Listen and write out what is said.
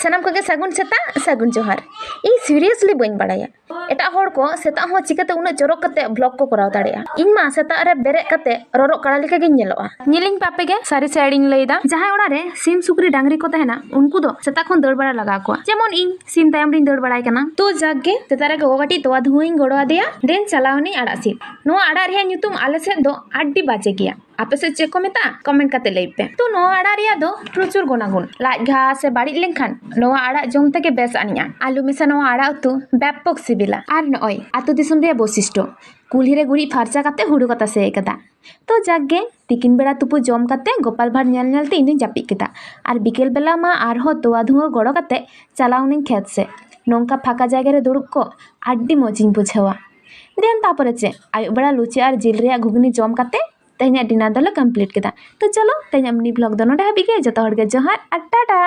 सानाम को सगुन सेता सगुन जोहार इन सीरियसली बन बड़ाया एटा हर को सेता हो चिकाते उना चरक कते ब्लॉग को कराव दाड़िया इन मा सेता रे बेरे कते रोरो कड़ा लेका गे नेलोआ नेलिंग पापे गे सारी साइडिंग लैदा जहां ओड़ा रे सिम सुकरी डांगरी को तहना उनको दो सेता खन दौड़ बड़ा लगा को जेमन इन सिम तायम रिन दौड़ बड़ाय कना तो जागे सेता रे गोवाटी तोवा धुइंग गोड़वा दिया देन चलावनी आड़ा सी नो आड़ा रे ᱧᱩᱛᱩᱢ आले से दो आड्डी बाजे गया आपे से चेक को मेता कमेंट करते लैपे तो नो आड़ा रिया दो प्रचुर गुणागुण लाज घास से बाड़ी लेनखान नो आड़ा जम तके बेस आनिया आलू मिसा नो आड़ा उतु व्यापक सिबिला आर नय आतु दिसम रे बसिष्टो कुल्ही रे गुड़ी फारचा काते हुडु कता से कदा तो जागे तिकिन बेड़ा तुपु जम काते गोपाल भार नेल नेलते इन जापि केदा आर बिकेल बेला मा आर हो तोवा धुआ गड़ो काते चलावनी खेत से नोंका फाका जायगा रे दुड़ुब को आड्डी मजिन बुझावा देन तापरे चे आयु बेड़ा लुची आर जिल रे घुगनी जम काते तेहना डिनार दले कंप्लीट केदा तो चलो तेहना मिनी ब्लॉग दो नोडे हाबी गे जतो हड़ गे जोहार आ टाटा।